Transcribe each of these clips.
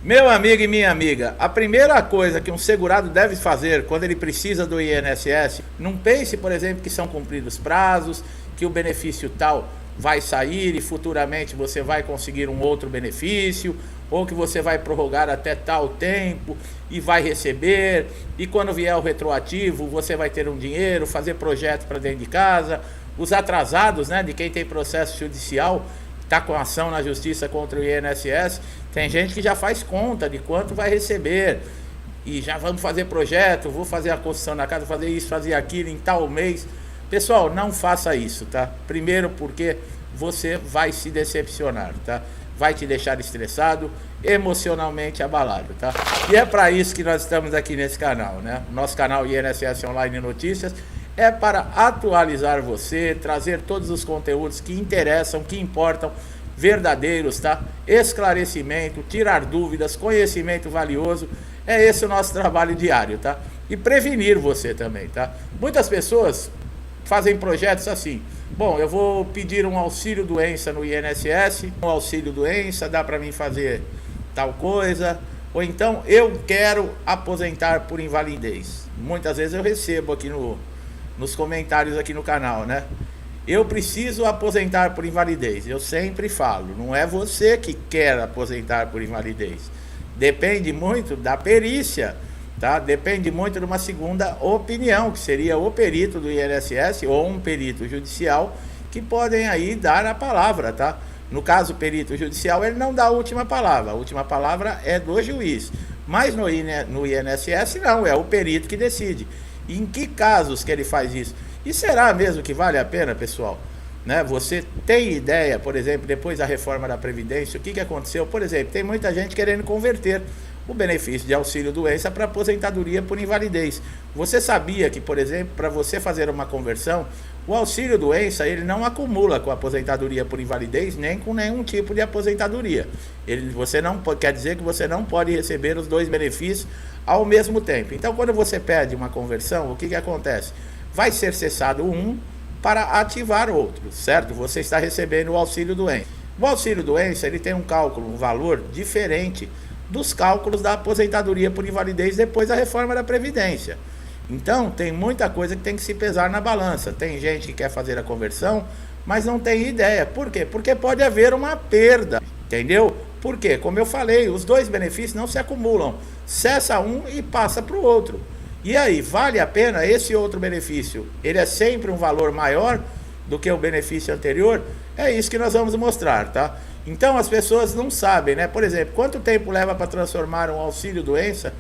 Meu amigo e minha amiga, a primeira coisa que um segurado deve fazer quando ele precisa do INSS, não pense, por exemplo, que são cumpridos prazos, que o benefício tal vai sair e futuramente você vai conseguir um outro benefício, ou que você vai prorrogar até tal tempo e vai receber, e quando vier o retroativo você vai ter um dinheiro, fazer projetos para dentro de casa. Os atrasados, né, de quem tem processo judicial, está com ação na justiça contra o INSS, tem gente que já faz conta de quanto vai receber, e já vamos fazer projeto, vou fazer a construção da casa, fazer isso, fazer aquilo em tal mês. Pessoal, não faça isso, tá? Primeiro porque você vai se decepcionar, tá? Vai te deixar estressado, emocionalmente abalado, tá? E é para isso que nós estamos aqui nesse canal, né? Nosso canal INSS Online Notícias é para atualizar você, trazer todos os conteúdos que interessam, que importam, verdadeiros, tá? Esclarecimento, tirar dúvidas, conhecimento valioso. É esse o nosso trabalho diário, tá? E prevenir você também, tá? Muitas pessoas fazem projetos assim: bom, eu vou pedir um auxílio doença no INSS, um auxílio doença, dá para mim fazer tal coisa, ou então eu quero aposentar por invalidez. Muitas vezes eu recebo aqui nos comentários aqui no canal, né? Eu preciso aposentar por invalidez. Eu sempre falo, não é você que quer aposentar por invalidez. Depende muito da perícia, tá? Depende muito de uma segunda opinião, que seria o perito do INSS ou um perito judicial, que podem aí dar a palavra, tá? No caso, o perito judicial, ele não dá a última palavra é do juiz. Mas no INSS não, é o perito que decide. Em que casos que ele faz isso? E será mesmo que vale a pena, pessoal? Né? Você tem ideia, por exemplo, depois da reforma da Previdência, o que aconteceu? Por exemplo, tem muita gente querendo converter o benefício de auxílio-doença para aposentadoria por invalidez. Você sabia que, por exemplo, para você fazer uma conversão, o auxílio-doença ele não acumula com a aposentadoria por invalidez, nem com nenhum tipo de aposentadoria. Você não quer dizer que você não pode receber os dois benefícios ao mesmo tempo. Então, quando você pede uma conversão, o que acontece? Vai ser cessado um para ativar outro, certo? Você está recebendo o auxílio-doença. O auxílio-doença ele tem um cálculo, um valor diferente dos cálculos da aposentadoria por invalidez depois da reforma da Previdência. Então, tem muita coisa que tem que se pesar na balança. Tem gente que quer fazer a conversão, mas não tem ideia. Por quê? Porque pode haver uma perda, entendeu? Por quê? Como eu falei, os dois benefícios não se acumulam. Cessa um e passa para o outro. E aí, vale a pena esse outro benefício? Ele é sempre um valor maior do que o benefício anterior? É isso que nós vamos mostrar, tá? Então, as pessoas não sabem, né? Por exemplo, quanto tempo leva para transformar um auxílio-doença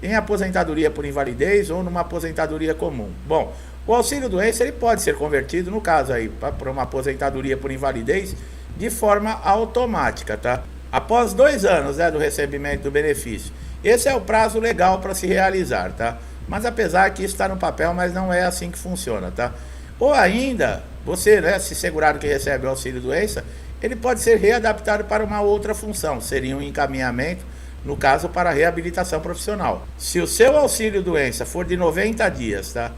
em aposentadoria por invalidez ou numa aposentadoria comum? Bom, o auxílio-doença ele pode ser convertido, no caso aí, para uma aposentadoria por invalidez de forma automática, tá? Após 2 anos, né, do recebimento do benefício. Esse é o prazo legal para se realizar, tá? Mas apesar que isso está no papel, mas não é assim que funciona, tá? Ou ainda, você, né, se segurado que recebe o auxílio-doença, ele pode ser readaptado para uma outra função, seria um encaminhamento, no caso, para reabilitação profissional. Se o seu auxílio-doença for de 90 dias, tá?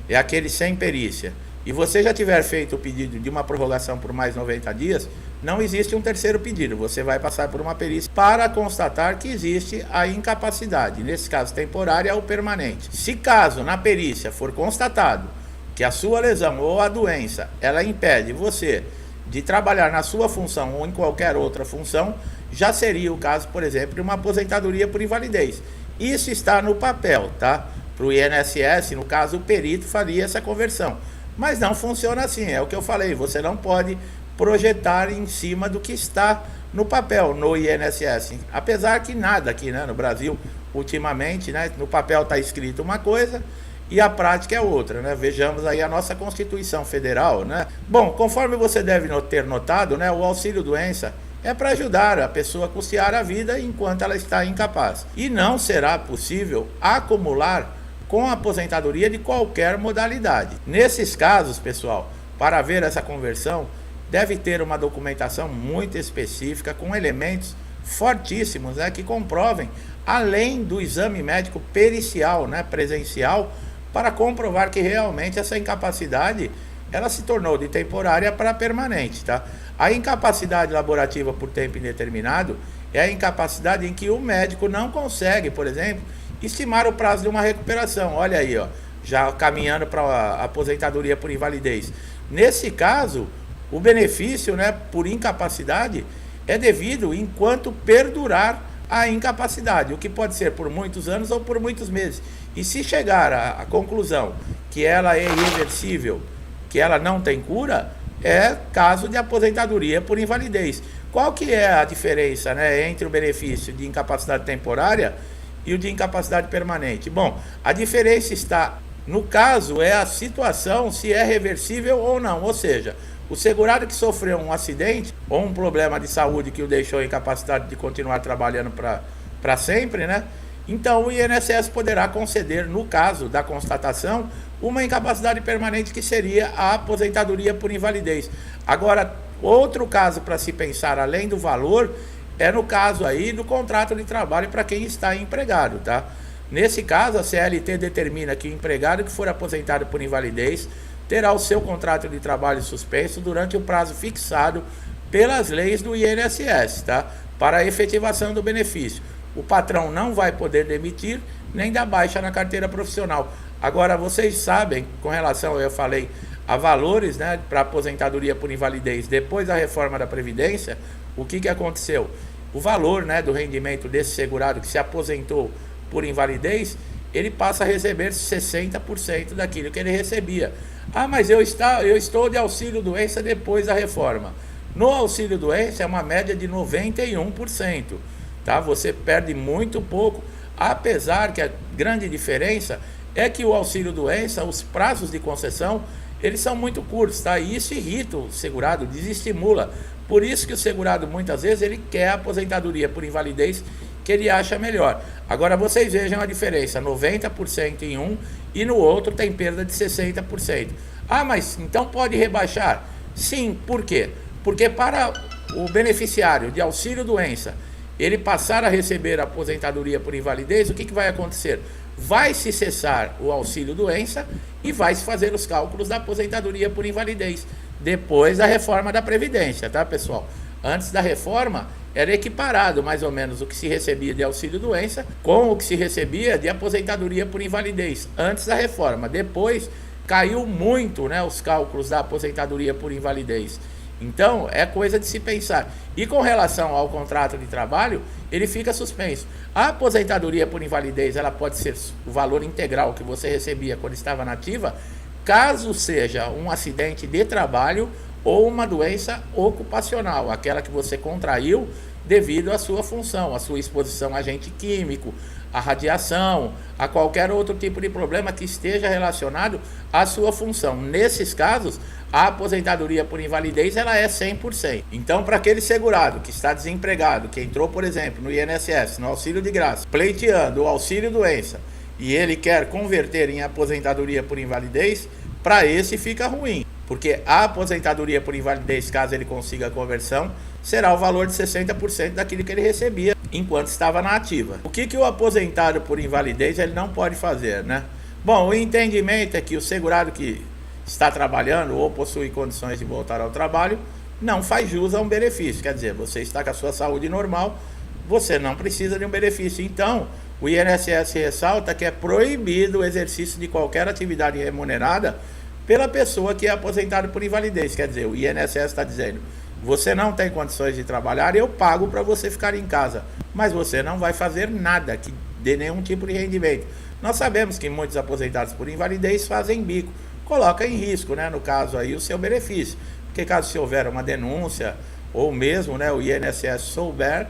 É aquele sem perícia, e você já tiver feito o pedido de uma prorrogação por mais 90 dias, não existe um terceiro pedido, você vai passar por uma perícia para constatar que existe a incapacidade, nesse caso temporária ou permanente. Se caso na perícia for constatado que a sua lesão ou a doença, ela impede você de trabalhar na sua função ou em qualquer outra função, já seria o caso, por exemplo, de uma aposentadoria por invalidez. Isso está no papel, tá? Para o INSS, no caso, o perito faria essa conversão. Mas não funciona assim, é o que eu falei, você não pode projetar em cima do que está no papel, no INSS. Apesar que nada aqui, né, no Brasil, ultimamente, né, no papel está escrito uma coisa e a prática é outra, né? Vejamos aí a nossa Constituição Federal, né? Bom, conforme você deve ter notado, né, o auxílio-doença é para ajudar a pessoa a custear a vida enquanto ela está incapaz. E não será possível acumular com a aposentadoria de qualquer modalidade. Nesses casos, pessoal, para ver essa conversão, deve ter uma documentação muito específica, com elementos fortíssimos, né, que comprovem, além do exame médico pericial, né, presencial, para comprovar que realmente essa incapacidade ela se tornou de temporária para permanente, tá? A incapacidade laborativa por tempo indeterminado, é a incapacidade em que o médico não consegue, por exemplo, estimar o prazo de uma recuperação. Olha aí, ó, já caminhando para a aposentadoria por invalidez. Nesse caso, o benefício, né, por incapacidade é devido enquanto perdurar a incapacidade, o que pode ser por muitos anos ou por muitos meses. E se chegar à conclusão que ela é irreversível, que ela não tem cura, é caso de aposentadoria por invalidez. Qual que é a diferença, né, entre o benefício de incapacidade temporária e o de incapacidade permanente? Bom, a diferença está, no caso, é a situação, se é reversível ou não. Ou seja, o segurado que sofreu um acidente ou um problema de saúde que o deixou incapacitado de continuar trabalhando para sempre, né? Então o INSS poderá conceder, no caso da constatação, uma incapacidade permanente, que seria a aposentadoria por invalidez. Agora, outro caso para se pensar, além do valor, é no caso aí do contrato de trabalho para quem está empregado, tá? Nesse caso, a CLT determina que o empregado que for aposentado por invalidez terá o seu contrato de trabalho suspenso durante o prazo fixado pelas leis do INSS, tá? Para a efetivação do benefício. O patrão não vai poder demitir nem dar baixa na carteira profissional. Agora, vocês sabem, com relação, eu falei, a valores, né, para aposentadoria por invalidez, depois da reforma da Previdência, o que aconteceu? O valor, né, do rendimento desse segurado que se aposentou por invalidez, ele passa a receber 60% daquilo que ele recebia. Ah, mas eu estou de auxílio-doença depois da reforma. No auxílio-doença é uma média de 91%. Tá? Você perde muito pouco, apesar que a grande diferença é que o auxílio-doença, os prazos de concessão, eles são muito curtos, tá? E isso irrita o segurado, desestimula. Por isso que o segurado, muitas vezes, ele quer a aposentadoria por invalidez, que ele acha melhor. Agora vocês vejam a diferença, 90% em um e no outro tem perda de 60%. Ah, mas então pode rebaixar? Sim, por quê? Porque para o beneficiário de auxílio-doença, ele passar a receber a aposentadoria por invalidez, o que vai acontecer? Vai se cessar o auxílio-doença e vai se fazer os cálculos da aposentadoria por invalidez, depois da reforma da Previdência, tá, pessoal? Antes da reforma, era equiparado mais ou menos o que se recebia de auxílio-doença com o que se recebia de aposentadoria por invalidez, antes da reforma. Depois, caiu muito, né, os cálculos da aposentadoria por invalidez. Então, é coisa de se pensar. E com relação ao contrato de trabalho, ele fica suspenso. A aposentadoria por invalidez, ela pode ser o valor integral que você recebia quando estava na ativa, caso seja um acidente de trabalho ou uma doença ocupacional, aquela que você contraiu devido à sua função, à sua exposição a agente químico, a radiação, a qualquer outro tipo de problema que esteja relacionado à sua função. Nesses casos, a aposentadoria por invalidez, ela é 100%. Então, para aquele segurado que está desempregado, que entrou, por exemplo, no INSS, no auxílio de graça, pleiteando o auxílio doença, e ele quer converter em aposentadoria por invalidez, para esse fica ruim, porque a aposentadoria por invalidez, caso ele consiga a conversão, será o valor de 60% daquilo que ele recebia enquanto estava na ativa. O que o aposentado por invalidez ele não pode fazer, né? Bom, o entendimento é que o segurado que está trabalhando ou possui condições de voltar ao trabalho não faz jus a um benefício. Quer dizer, você está com a sua saúde normal, você não precisa de um benefício. Então, o INSS ressalta que é proibido o exercício de qualquer atividade remunerada pela pessoa que é aposentada por invalidez. Quer dizer, o INSS está dizendo: você não tem condições de trabalhar, eu pago para você ficar em casa, mas você não vai fazer nada que dê nenhum tipo de rendimento. Nós sabemos que muitos aposentados por invalidez fazem bico, coloca em risco, né, no caso aí, o seu benefício, porque caso se houver uma denúncia ou mesmo, né, o INSS souber,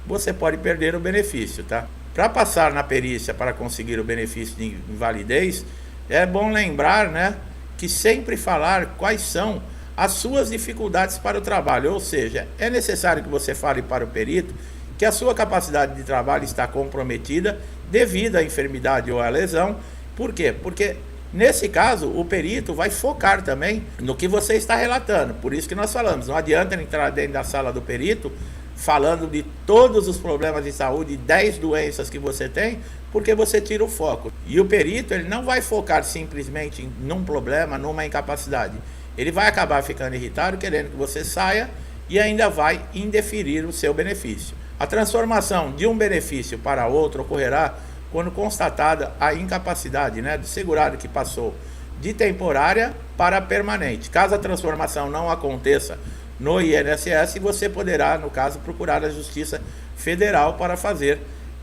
você pode perder o benefício, tá? Para passar na perícia para conseguir o benefício de invalidez, é bom lembrar, né, que sempre falar quais são as suas dificuldades para o trabalho, ou seja, é necessário que você fale para o perito que a sua capacidade de trabalho está comprometida devido à enfermidade ou à lesão. Por quê? Porque nesse caso o perito vai focar também no que você está relatando. Por isso que nós falamos, não adianta entrar dentro da sala do perito falando de todos os problemas de saúde, 10 doenças que você tem, porque você tira o foco. E o perito, ele não vai focar simplesmente num problema, numa incapacidade. Ele vai acabar ficando irritado, querendo que você saia e ainda vai indeferir o seu benefício. A transformação de um benefício para outro ocorrerá quando constatada a incapacidade, né, do segurado que passou de temporária para permanente. Caso a transformação não aconteça no INSS, você poderá, no caso, procurar a Justiça Federal para fazer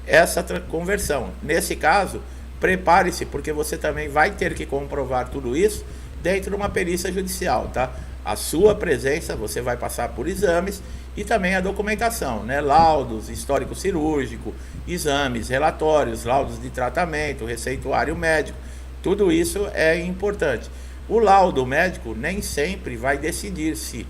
essa conversão. Nesse caso, prepare-se, porque você também vai ter que comprovar tudo isso dentro de uma perícia judicial, tá? A sua presença, você vai passar por exames e também a documentação, né? Laudos, histórico cirúrgico, exames, relatórios, laudos de tratamento, receituário médico, tudo isso é importante. O laudo médico nem sempre vai decidir se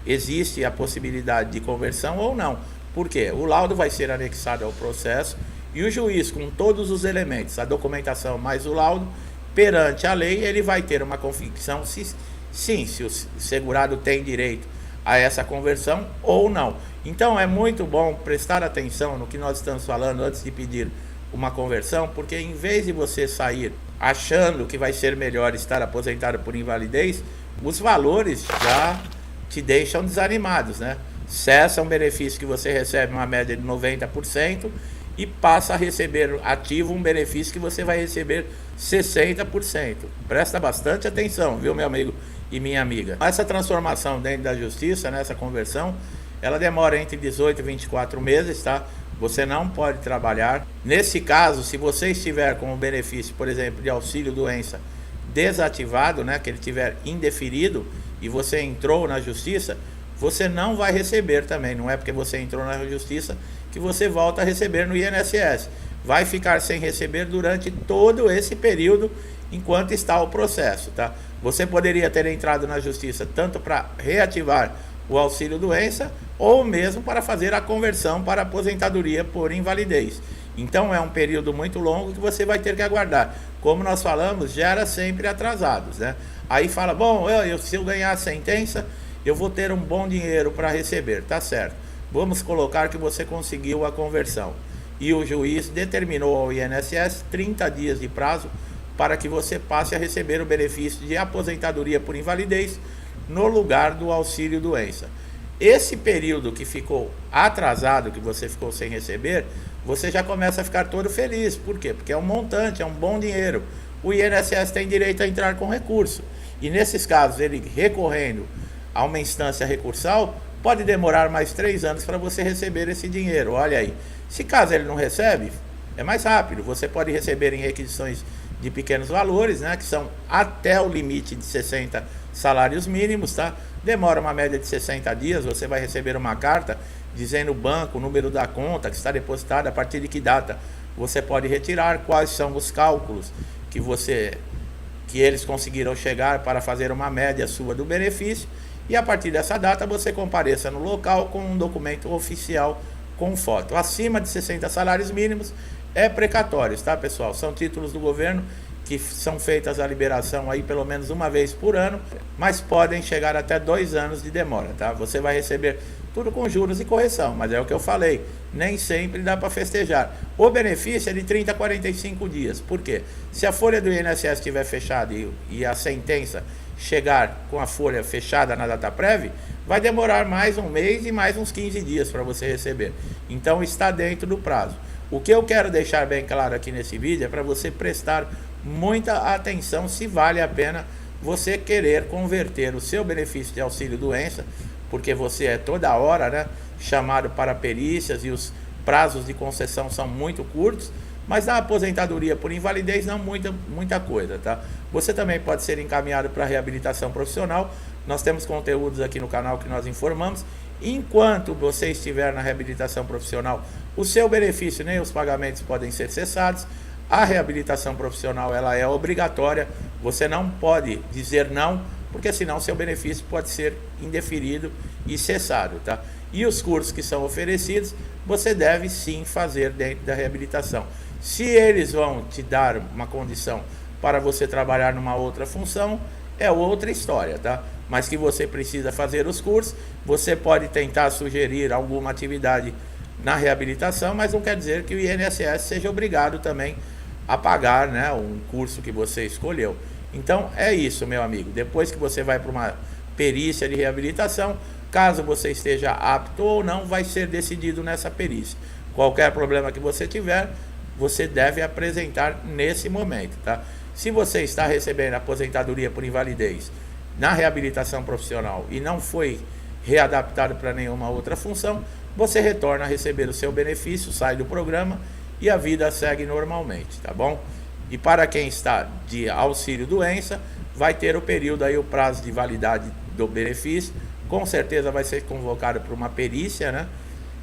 existe a possibilidade de conversão ou não. Por quê? O laudo vai ser anexado ao processo e o juiz, com todos os elementos, a documentação mais o laudo, perante a lei, ele vai ter uma convicção se o segurado tem direito a essa conversão ou não. Então é muito bom prestar atenção no que nós estamos falando antes de pedir uma conversão, porque em vez de você sair achando que vai ser melhor estar aposentado por invalidez, os valores já te deixam desanimados, né? Cessa um benefício que você recebe uma média de 90% e passa a receber ativo um benefício que você vai receber 60%. Presta bastante atenção, viu, meu amigo e minha amiga? Essa transformação dentro da justiça, nessa conversão, ela demora entre 18 e 24 meses, tá? Você não pode trabalhar. Nesse caso, se você estiver com o benefício, por exemplo, de auxílio-doença desativado, né, que ele tiver indeferido e você entrou na justiça, você não vai receber também. Não é porque você entrou na justiça que você volta a receber no INSS. Vai ficar sem receber durante todo esse período enquanto está o processo, tá? Você poderia ter entrado na justiça tanto para reativar o auxílio-doença ou mesmo para fazer a conversão para aposentadoria por invalidez. Então é um período muito longo que você vai ter que aguardar. Como nós falamos, gera sempre atrasados, né? Aí fala, bom, se eu ganhar a sentença, eu vou ter um bom dinheiro para receber, tá certo. Vamos colocar que você conseguiu a conversão e o juiz determinou ao INSS 30 dias de prazo para que você passe a receber o benefício de aposentadoria por invalidez no lugar do auxílio-doença. Esse período que ficou atrasado, que você ficou sem receber, você já começa a ficar todo feliz. Por quê? Porque é um montante, é um bom dinheiro. O INSS tem direito a entrar com recurso. E nesses casos, ele recorrendo a uma instância recursal, pode demorar mais 3 anos para você receber esse dinheiro. Olha aí. Se caso ele não recebe, é mais rápido. Você pode receber em requisições de pequenos valores, né, que são até o limite de 60 salários mínimos, tá? Demora uma média de 60 dias, você vai receber uma carta dizendo o banco, o número da conta que está depositada, a partir de que data você pode retirar, quais são os cálculos que eles conseguiram chegar para fazer uma média sua do benefício, e a partir dessa data você compareça no local com um documento oficial com foto. Acima de 60 salários mínimos é precatórios, tá, pessoal? São títulos do governo que são feitas a liberação aí pelo menos uma vez por ano, mas podem chegar até 2 anos de demora, tá? Você vai receber tudo com juros e correção, mas é o que eu falei, nem sempre dá para festejar. O benefício é de 30 a 45 dias. Por quê? Se a folha do INSS estiver fechada e a sentença chegar com a folha fechada na data prévia, vai demorar mais um mês e mais uns 15 dias para você receber. Então está dentro do prazo. O que eu quero deixar bem claro aqui nesse vídeo é para você prestar muita atenção se vale a pena você querer converter o seu benefício de auxílio-doença, porque você é toda hora, né, chamado para perícias e os prazos de concessão são muito curtos, mas na aposentadoria por invalidez não muita coisa, tá? Você também pode ser encaminhado para reabilitação profissional. Nós temos conteúdos aqui no canal que nós informamos. Enquanto você estiver na reabilitação profissional, o seu benefício nem os pagamentos podem ser cessados. A reabilitação profissional ela é obrigatória, você não pode dizer não, porque senão seu benefício pode ser indeferido e cessado, tá? E os cursos que são oferecidos, você deve sim fazer dentro da reabilitação. Se eles vão te dar uma condição para você trabalhar numa outra função, é outra história, tá? Mas que você precisa fazer os cursos, você pode tentar sugerir alguma atividade na reabilitação, mas não quer dizer que o INSS seja obrigado também a pagar, né, um curso que você escolheu. Então é isso, meu amigo. Depois que você vai para uma perícia de reabilitação, Caso você esteja apto ou não, vai ser decidido nessa perícia. Qualquer problema que você tiver, você deve apresentar nesse momento, tá? Se você está recebendo aposentadoria por invalidez na reabilitação profissional e não foi readaptado para nenhuma outra função, você retorna a receber o seu benefício, sai do programa e a vida segue normalmente, tá bom? E para quem está de auxílio doença, vai ter o período aí, o prazo de validade do benefício, com certeza vai ser convocado para uma perícia, né?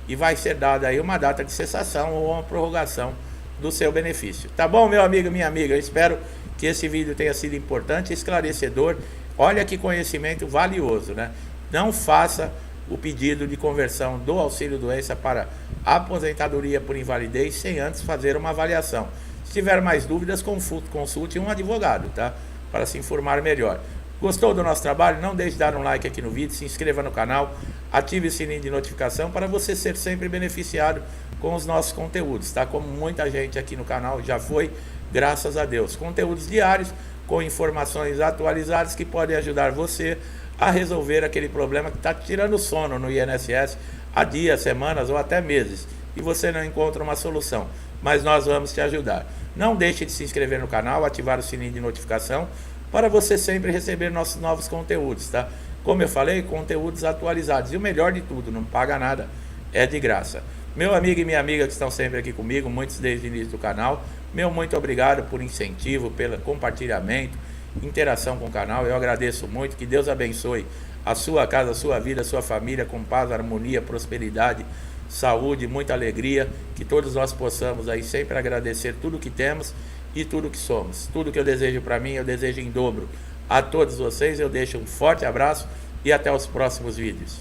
E vai ser dada aí uma data de cessação ou uma prorrogação do seu benefício. Tá bom, meu amigo, minha amiga? Eu espero que esse vídeo tenha sido importante, esclarecedor. Olha que conhecimento valioso, né? Não faça o pedido de conversão do auxílio doença para aposentadoria por invalidez sem antes fazer uma avaliação. Se tiver mais dúvidas, consulte um advogado, tá? Para se informar melhor. Gostou do nosso trabalho? Não deixe de dar um like aqui no vídeo, se inscreva no canal, ative o sininho de notificação para você ser sempre beneficiado com os nossos conteúdos, tá? Como muita gente aqui no canal já foi, graças a Deus. Conteúdos diários com informações atualizadas que podem ajudar você a resolver aquele problema que está tirando sono no INSS há dias, semanas ou até meses e você não encontra uma solução, mas nós vamos te ajudar. Não deixe de se inscrever no canal, ativar o sininho de notificação para você sempre receber nossos novos conteúdos, tá? Como eu falei, conteúdos atualizados. E o melhor de tudo, não paga nada, é de graça. Meu amigo e minha amiga que estão sempre aqui comigo, muitos desde o início do canal, meu muito obrigado por incentivo, pelo compartilhamento, interação com o canal. Eu agradeço muito, que Deus abençoe a sua casa, a sua vida, a sua família, com paz, harmonia, prosperidade, saúde, muita alegria, que todos nós possamos aí sempre agradecer tudo que temos e tudo que somos. Tudo que eu desejo para mim, eu desejo em dobro a todos vocês. Eu deixo um forte abraço e até os próximos vídeos.